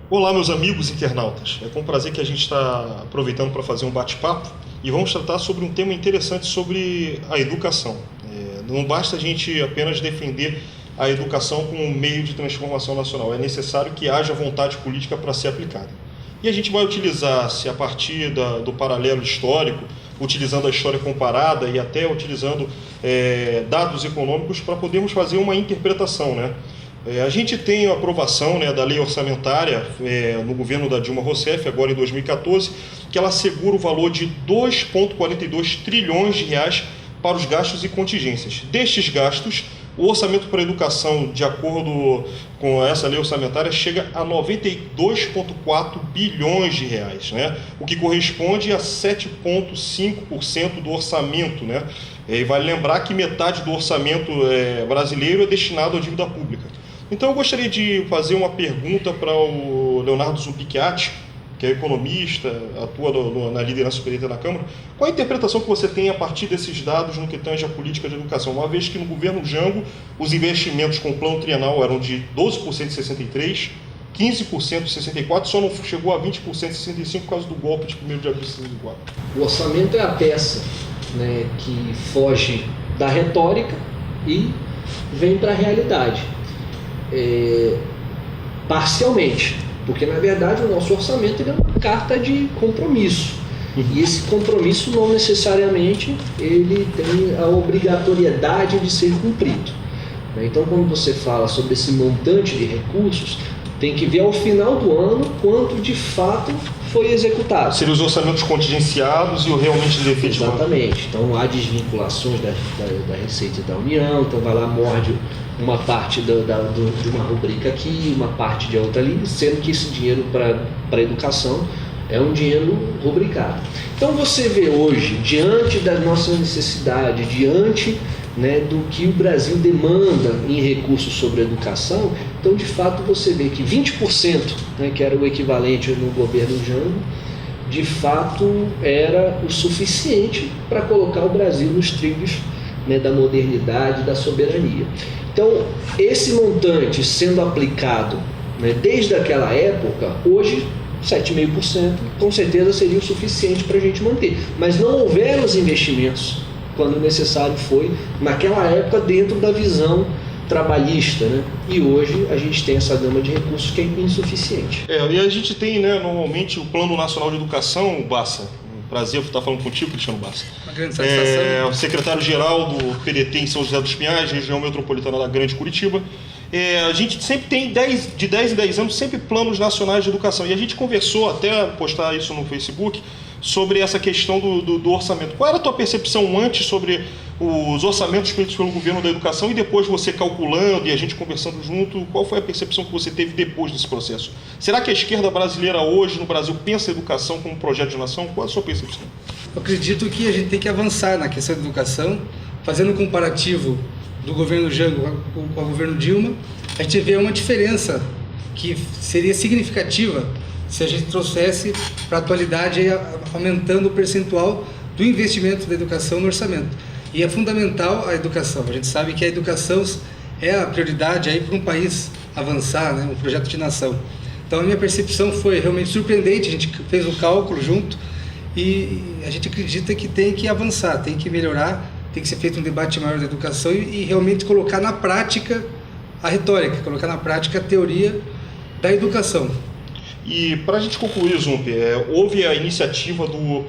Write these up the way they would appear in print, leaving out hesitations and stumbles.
Olá, meus amigos internautas. É com prazer que a gente está aproveitando para fazer um bate-papo e vamos tratar sobre um tema interessante sobre a educação. Não basta a gente apenas defender a educação como um meio de transformação nacional, é necessário que haja vontade política para ser aplicada. E a gente vai utilizar-se a partir do paralelo histórico, utilizando a história comparada e até utilizando dados econômicos para podermos fazer uma interpretação, né? A gente tem a aprovação, da lei orçamentária no governo da Dilma Rousseff, agora em 2014, que ela assegura o valor de 2,42 trilhões de reais para os gastos e contingências. Destes gastos, o orçamento para a educação, de acordo com essa lei orçamentária, chega a 92,4 bilhões de reais, né? O que corresponde a 7,5% do orçamento, né? E vale lembrar que metade do orçamento brasileiro é destinado à dívida pública. Então eu gostaria de fazer uma pergunta para o Leonardo Zumpicchiati, que é economista, atua na liderança superior da Câmara. Qual a interpretação que você tem a partir desses dados no que tange a política de educação? Uma vez que no governo Jango os investimentos com o plano trienal eram de 12% em 63%, 15% em 64%, só não chegou a 20% em 65% por causa do golpe de 1º de abril de 64%. O orçamento é a peça, que foge da retórica e vem para a realidade. Parcialmente, porque na verdade o nosso orçamento é uma carta de compromisso, e esse compromisso não necessariamente ele tem a obrigatoriedade de ser cumprido. Então, quando você fala sobre esse montante de recursos, tem que ver ao final do ano quanto de fato foi executado. Seriam os orçamentos contingenciados e o realmente efetivado. Exatamente. Então há desvinculações da receita da União, então vai lá, morde uma parte de uma rubrica aqui, uma parte de outra ali, sendo que esse dinheiro para a educação é um dinheiro rubricado. Então você vê hoje, diante da nossa necessidade, diante do que o Brasil demanda em recursos sobre a educação, então de fato você vê que 20%, que era o equivalente no governo Jango, de fato era o suficiente para colocar o Brasil nos trilhos da modernidade, da soberania. Então esse montante sendo aplicado desde aquela época, hoje 7,5% com certeza seria o suficiente para a gente manter, mas não houveram os investimentos quando necessário foi, naquela época, dentro da visão trabalhista, E hoje a gente tem essa gama de recursos que é insuficiente. E a gente tem, normalmente, o Plano Nacional de Educação, Bassa. Prazer estar falando contigo, Cristiano Bassa. Uma grande satisfação. O secretário-geral do PDT em São José dos Pinhais, região metropolitana da Grande Curitiba. A gente sempre tem, de 10 em 10 anos, sempre planos nacionais de educação. E a gente conversou, até postar isso no Facebook, sobre essa questão do orçamento. Qual era a tua percepção antes sobre os orçamentos feitos pelo governo da educação e depois você calculando e a gente conversando junto? Qual foi a percepção que você teve depois desse processo? Será que a esquerda brasileira hoje no Brasil pensa a educação como um projeto de nação? Qual é a sua percepção? Eu acredito que a gente tem que avançar na questão da educação, fazendo um comparativo do governo Jango com o governo Dilma. A gente vê uma diferença que seria significativa se a gente trouxesse para a atualidade, aumentando o percentual do investimento da educação no orçamento. E é fundamental a educação. A gente sabe que a educação é a prioridade aí para um país avançar, um projeto de nação. Então a minha percepção foi realmente surpreendente, a gente fez um cálculo junto e a gente acredita que tem que avançar, tem que melhorar, tem que ser feito um debate maior da educação e realmente colocar na prática a retórica, colocar na prática a teoria da educação. E para a gente concluir, Zump, houve a iniciativa do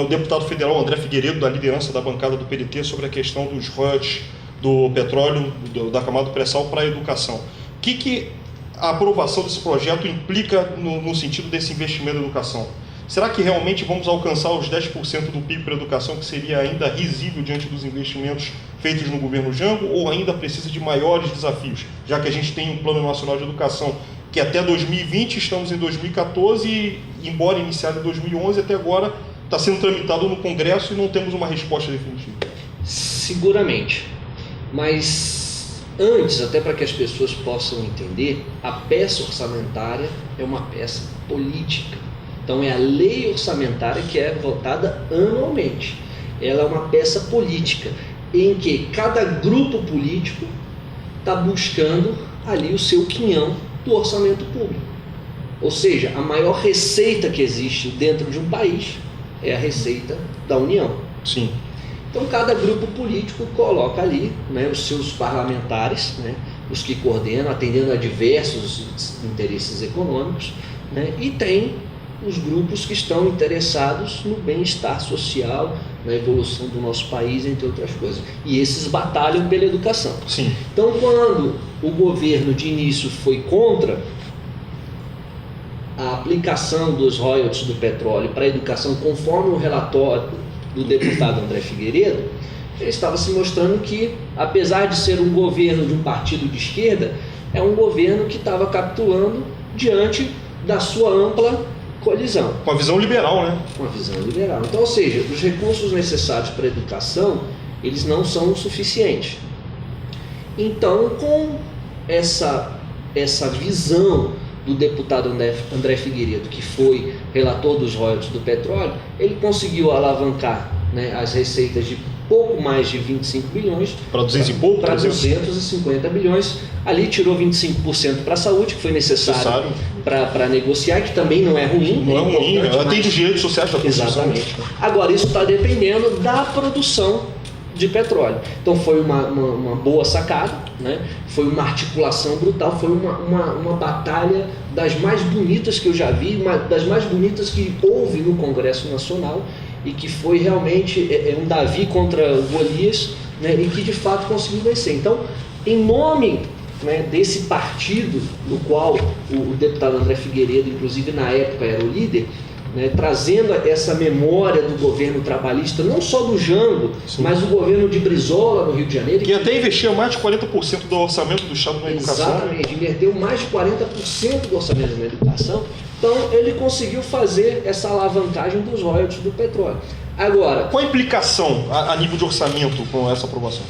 deputado federal André Figueiredo, da liderança da bancada do PDT, sobre a questão dos royalties do petróleo, da camada pré-sal para a educação. O que a aprovação desse projeto implica no sentido desse investimento na educação? Será que realmente vamos alcançar os 10% do PIB para a educação, que seria ainda risível diante dos investimentos feitos no governo Jango, ou ainda precisa de maiores desafios, já que a gente tem um Plano Nacional de Educação que até 2020, estamos em 2014, e embora iniciado em 2011, até agora está sendo tramitado no Congresso e não temos uma resposta definitiva? Seguramente, mas antes, até para que as pessoas possam entender, a peça orçamentária é uma peça política. Então é a lei orçamentária que é votada anualmente. Ela é uma peça política, em que cada grupo político está buscando ali o seu quinhão do orçamento público. Ou seja, a maior receita que existe dentro de um país é a receita da União. Sim. Então cada grupo político coloca ali, né, os seus parlamentares, né, os que coordenam, atendendo a diversos interesses econômicos, né, e tem os grupos que estão interessados no bem-estar social, na evolução do nosso país, entre outras coisas. E esses batalham pela educação. Sim. Então, quando o governo de início foi contra a aplicação dos royalties do petróleo para a educação, conforme o relatório do deputado André Figueiredo, ele estava se mostrando que, apesar de ser um governo de um partido de esquerda, é um governo que estava capitulando diante da sua ampla colisão. Com a visão liberal, né? Com a visão liberal. Então, ou seja, os recursos necessários para a educação, eles não são suficientes. Então, com essa visão do deputado André Figueiredo, que foi relator dos royalties do petróleo, ele conseguiu alavancar, né, as receitas de pouco mais de 25 bilhões para 200 e pouco, para 250 bilhões. Ali tirou 25% para a saúde, que foi necessário para negociar, que também não é ruim. Não é ruim, atende os direitos sociais da produção. Exatamente. Agora, isso está dependendo da produção de petróleo. Então foi uma boa sacada, né? Foi uma articulação brutal, foi uma batalha das mais bonitas que eu já vi, uma das mais bonitas que houve no Congresso Nacional, e que foi realmente um Davi contra Golias, né? E que de fato conseguiu vencer. Então, em nome, né, desse partido, no qual o deputado André Figueiredo, inclusive na época era o líder, né, trazendo essa memória do governo trabalhista, não só do Jango, sim, mas do governo de Brizola no Rio de Janeiro. Que até investia mais de 40% do orçamento do Estado na educação. Exatamente, inverteu mais de 40% do orçamento na educação. Então ele conseguiu fazer essa alavancagem dos royalties do petróleo. Agora, qual a implicação a nível de orçamento com essa aprovação?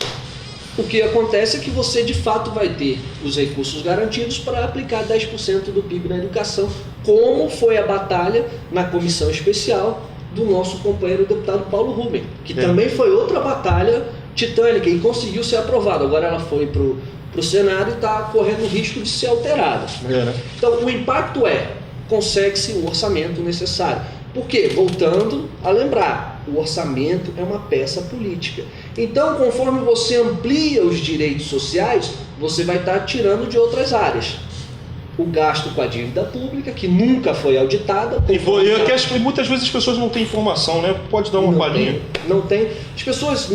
O que acontece é que você de fato vai ter os recursos garantidos para aplicar 10% do PIB na educação, como foi a batalha na comissão especial do nosso companheiro deputado Paulo Rubem, que também foi outra batalha titânica e conseguiu ser aprovada. Agora ela foi para o Senado e está correndo o risco de ser alterada. Né? Então o impacto consegue-se o orçamento necessário. Porque, voltando a lembrar, o orçamento é uma peça política. Então, conforme você amplia os direitos sociais, você vai estar tirando de outras áreas. O gasto com a dívida pública, que nunca foi auditada. Eu acho que muitas vezes as pessoas não têm informação, né? Pode dar uma palhinha. Não tem. As pessoas,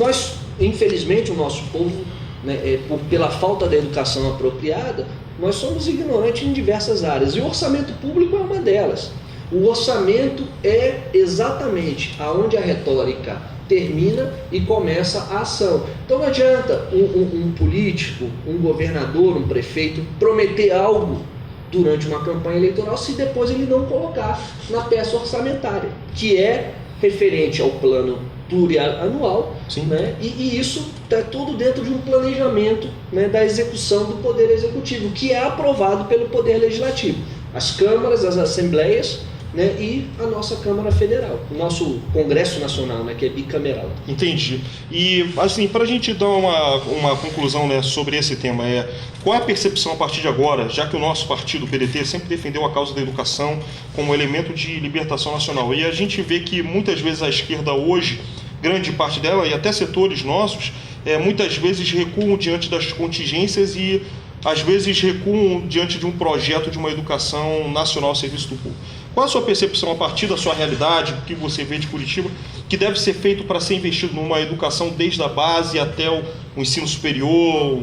infelizmente, o nosso povo, né, pela falta da educação apropriada, nós somos ignorantes em diversas áreas. E o orçamento público é uma delas. O orçamento é exatamente aonde a retórica termina e começa a ação. Então não adianta um político, um governador, um prefeito prometer algo durante uma campanha eleitoral se depois ele não colocar na peça orçamentária, que é referente ao plano plurianual, né? E isso está tudo dentro de um planejamento, né, da execução do Poder Executivo, que é aprovado pelo Poder Legislativo. As câmaras, as assembleias, né, e a nossa Câmara Federal, o nosso Congresso Nacional, né, que é bicameral. Entendi. E, assim, para a gente dar uma conclusão, né, sobre esse tema, qual é a percepção a partir de agora, já que o nosso partido, o PDT, sempre defendeu a causa da educação como elemento de libertação nacional, e a gente vê que muitas vezes a esquerda hoje, grande parte dela, e até setores nossos, muitas vezes recuam diante das contingências e às vezes recuam diante de um projeto de uma educação nacional ao serviço do povo. Qual a sua percepção a partir da sua realidade, do que você vê de Curitiba, que deve ser feito para ser investido numa educação desde a base até o ensino superior,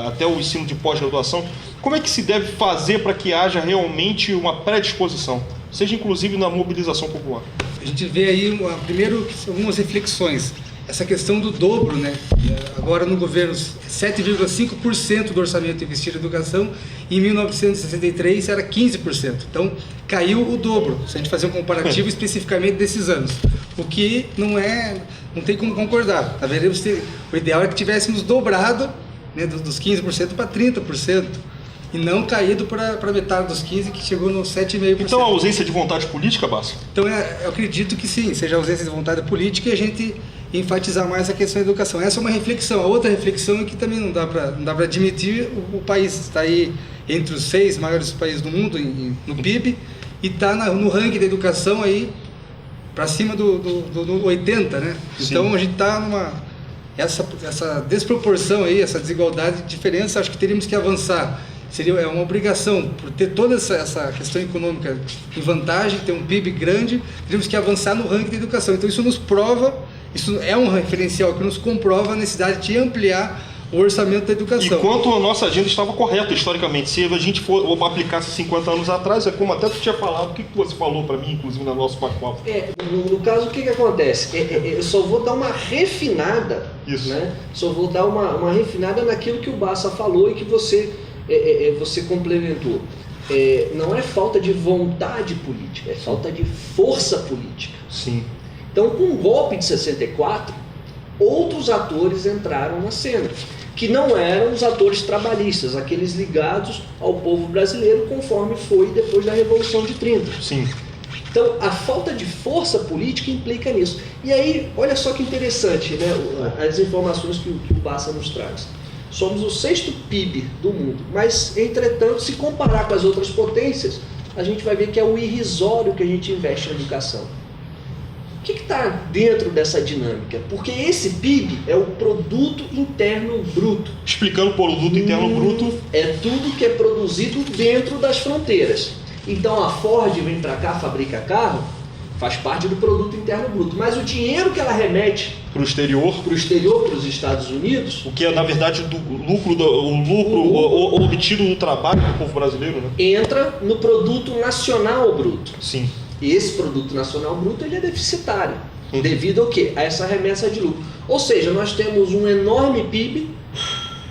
até o ensino de pós-graduação? Como é que se deve fazer para que haja realmente uma predisposição, seja inclusive na mobilização popular? A gente vê aí, primeiro, algumas reflexões. Essa questão do dobro, né? Agora no governo, 7,5% do orçamento investido em educação, em 1963 era 15%. Então caiu o dobro, se a gente fazer um comparativo especificamente desses anos. O que não tem como concordar. O ideal é que tivéssemos dobrado, né, dos 15% para 30%. E não caído para metade dos 15%, que chegou no 7,5%. Então a ausência de vontade política, Bassa? Então eu acredito que sim, seja a ausência de vontade política e a gente enfatizar mais a questão da educação. Essa é uma reflexão. A outra reflexão é que também não dá para admitir, o país está aí entre os 6 maiores países do mundo no PIB, e está no ranking da educação aí para cima do 80, né? Sim. Então a gente está numa essa desproporção aí, essa desigualdade de diferença. Acho que teríamos que avançar. É uma obrigação, por ter toda essa questão econômica em vantagem, ter um PIB grande, teríamos que avançar no ranking da educação. Então isso nos prova, isso é um referencial que nos comprova a necessidade de ampliar o orçamento da educação. E quanto a nossa agenda estava correta historicamente, se a gente for aplicasse 50 anos atrás, é como até tu tinha falado, o que você falou para mim, inclusive no nosso bate-papo? No caso, o que acontece? Eu só vou dar uma refinada, Isso. Né? Só vou dar uma refinada naquilo que o Bassa falou e que você complementou. Não é falta de vontade política, é falta de força política. Sim. Então, com o golpe de 64, outros atores entraram na cena, que não eram os atores trabalhistas, aqueles ligados ao povo brasileiro, conforme foi depois da Revolução de 30. Sim. Então, a falta de força política implica nisso. E aí, olha só que interessante, né, as informações que o Bassa nos traz. Somos o 6º PIB do mundo, mas, entretanto, se comparar com as outras potências, a gente vai ver que é o irrisório que a gente investe em educação. O que está dentro dessa dinâmica? Porque esse PIB é o Produto Interno Bruto. Explicando o Produto Interno Bruto. É tudo que é produzido dentro das fronteiras. Então a Ford vem para cá, fabrica carro, faz parte do Produto Interno Bruto. Mas o dinheiro que ela remete para o exterior, para os Estados Unidos, o que é na verdade o lucro obtido do trabalho do povo brasileiro, né? Entra no Produto Nacional Bruto. Sim. E esse Produto Nacional Bruto ele é deficitário. Devido ao quê? A essa remessa de lucro. Ou seja, nós temos um enorme PIB,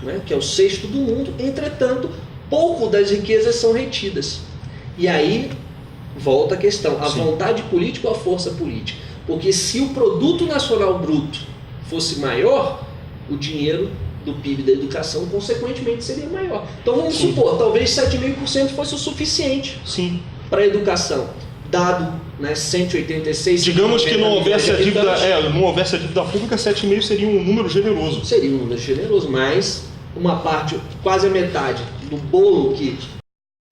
né, que é o 6º do mundo, entretanto, pouco das riquezas são retidas. E aí volta a questão, a vontade política ou a força política? Porque se o Produto Nacional Bruto fosse maior, o dinheiro do PIB da educação, consequentemente, seria maior. Então vamos supor, talvez 7,5% fosse o suficiente para a educação. Dado, né, 186... Digamos que não houvesse a dívida pública, 7,5 seria um número generoso. Seria um número generoso, mas uma parte, quase a metade do bolo que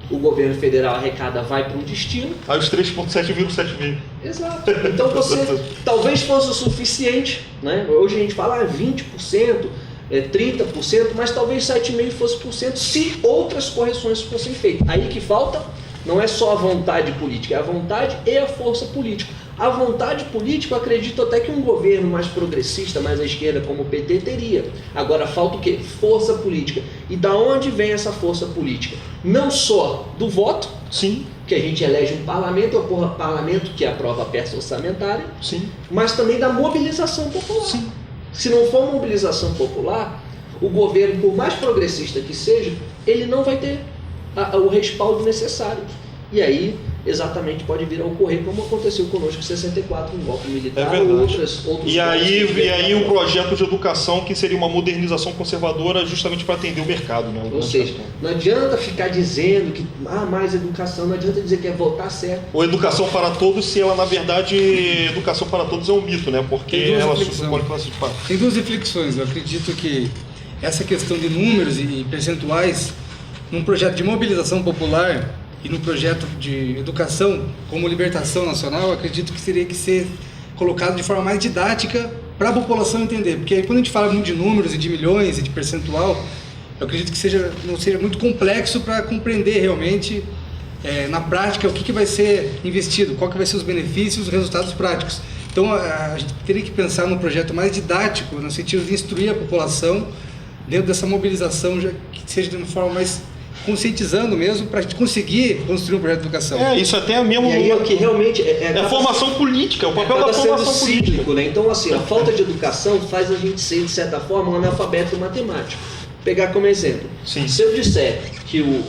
o governo federal arrecada vai para um destino. Aí os 3,7 viram 7,5. Exato. Então você talvez fosse o suficiente, né? Hoje a gente fala 20%, 30%, mas talvez 7,5% se outras correções fossem feitas. Aí que falta não é só a vontade política, é a vontade e a força política. A vontade política, eu acredito até que um governo mais progressista, mais à esquerda, como o PT, teria. Agora, falta o quê? Força política. E da onde vem essa força política? Não só do voto, que a gente elege um parlamento, é o parlamento que aprova a peça orçamentária, mas também da mobilização popular. Se não for mobilização popular, o governo, por mais progressista que seja, ele não vai ter o respaldo necessário. E aí, exatamente, pode vir a ocorrer como aconteceu conosco em 64, um golpe militar, outros e aí o projeto de educação, que seria uma modernização conservadora justamente para atender o mercado, né? Ou seja, não adianta ficar dizendo que mais educação, não adianta dizer que é votar certo. Ou educação para todos, se ela, na verdade, educação para todos é um mito, né? Porque ela supõe classe de fato. Tem duas reflexões. Eu acredito que essa questão de números e percentuais, num projeto de mobilização popular e no projeto de educação como libertação nacional, acredito que teria que ser colocado de forma mais didática para a população entender. Porque aí, quando a gente fala muito de números e de milhões e de percentual, eu acredito que não seja muito complexo para compreender realmente, na prática, o que vai ser investido, qual que vai ser os benefícios, os resultados práticos. Então, a gente teria que pensar num projeto mais didático, no sentido de instruir a população dentro dessa mobilização, que seja de uma forma mais conscientizando mesmo, para a gente conseguir construir um projeto de educação. Isso até é mesmo... E aí é o que realmente... É a formação política, é o papel da formação política. Né? Então, assim, a falta de educação faz a gente ser, de certa forma, um analfabeto matemático. Vou pegar como exemplo. Se eu disser que o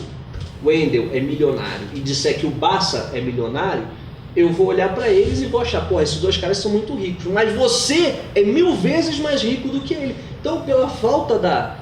Wendel é milionário e disser que o Bassa é milionário, eu vou olhar para eles e vou achar, esses dois caras são muito ricos, mas você é 1000 vezes mais rico do que ele. Então, pela falta da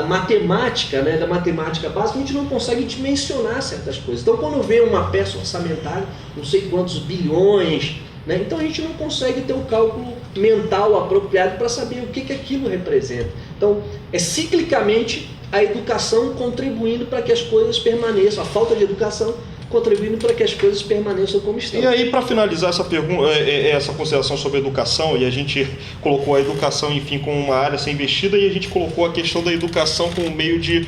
matemática, né, da matemática básica, a gente não consegue dimensionar certas coisas. Então, quando vem uma peça orçamentária, não sei quantos bilhões, né, então a gente não consegue ter um cálculo mental apropriado para saber o que aquilo representa. Então, ciclicamente, a educação contribuindo para que as coisas permaneçam, a falta de educação contribuindo para que as coisas permaneçam como estão. E aí, para finalizar essa pergunta, essa consideração sobre a educação, e a gente colocou a educação, enfim, como uma área a ser investida, e a gente colocou a questão da educação como meio de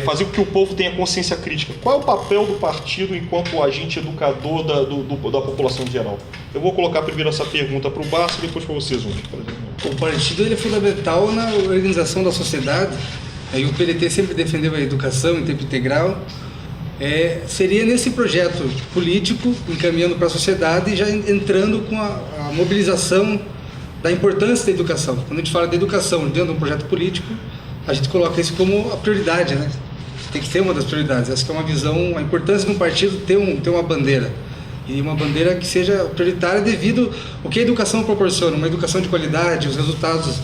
fazer com que o povo tenha consciência crítica. Qual é o papel do partido enquanto agente educador da população em geral? Eu vou colocar primeiro essa pergunta para o Barça e depois para vocês. O partido ele é fundamental na organização da sociedade, e o PDT sempre defendeu a educação em tempo integral. Seria nesse projeto político, encaminhando para a sociedade e já entrando com a mobilização da importância da educação. Quando a gente fala de educação dentro de um projeto político, a gente coloca isso como a prioridade, né? Tem que ser uma das prioridades. Essa que é uma visão, a importância de um partido ter uma bandeira. E uma bandeira que seja prioritária devido ao que a educação proporciona, uma educação de qualidade, os resultados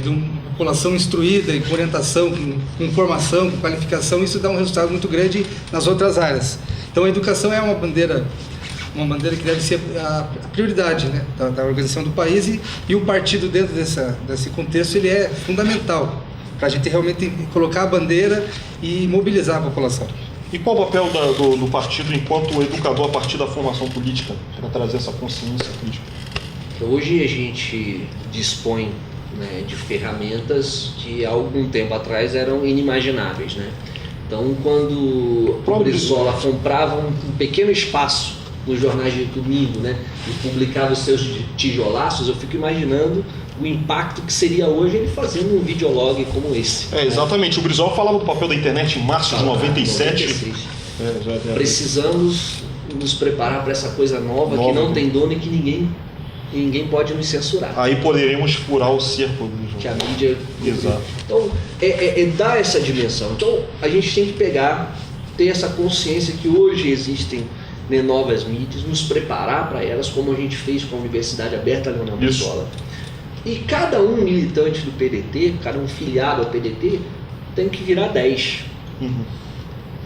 de uma população instruída e com orientação, com formação, com qualificação, isso dá um resultado muito grande nas outras áreas. Então a educação é uma bandeira que deve ser a prioridade, né, da organização do país, e o partido dentro desse contexto ele é fundamental para a gente realmente colocar a bandeira e mobilizar a população. E qual o papel do partido enquanto educador a partir da formação política para trazer essa consciência crítica? Hoje a gente dispõe, né, de ferramentas que há algum tempo atrás eram inimagináveis, né? Então, quando o Brizola comprava um pequeno espaço nos jornais de domingo, né, e publicava os seus tijolaços, eu fico imaginando o impacto que seria hoje ele fazendo um videolog como esse. Exatamente. O Brizola falava do papel da internet em março de 97. Precisamos nos preparar para essa coisa nova que não tem dono e que ninguém pode nos censurar. Aí poderemos furar o cerco. Que a mídia... Exato. Então, dar essa dimensão. Então, a gente tem que ter essa consciência que hoje existem, né, novas mídias, nos preparar para elas, como a gente fez com a Universidade Aberta Leonel Brizola. E cada um militante do PDT, cada um filiado ao PDT, tem que virar 10.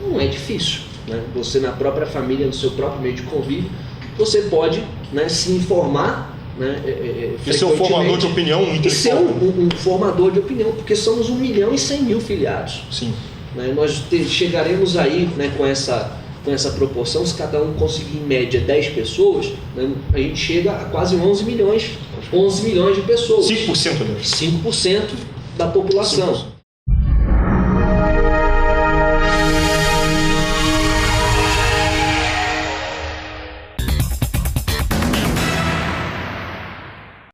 Não é difícil, né? Você, na própria família, no seu próprio meio de convívio, você pode, né, se informar, né, e ser um formador de opinião intelectual. E ser um formador de opinião, porque somos 1.100.000 filiados. Sim. Né? Nós chegaremos aí, né, com essa proporção, se cada um conseguir em média 10 pessoas, né, a gente chega a quase 11 milhões de pessoas. 5%, né? 5% da população. 5%.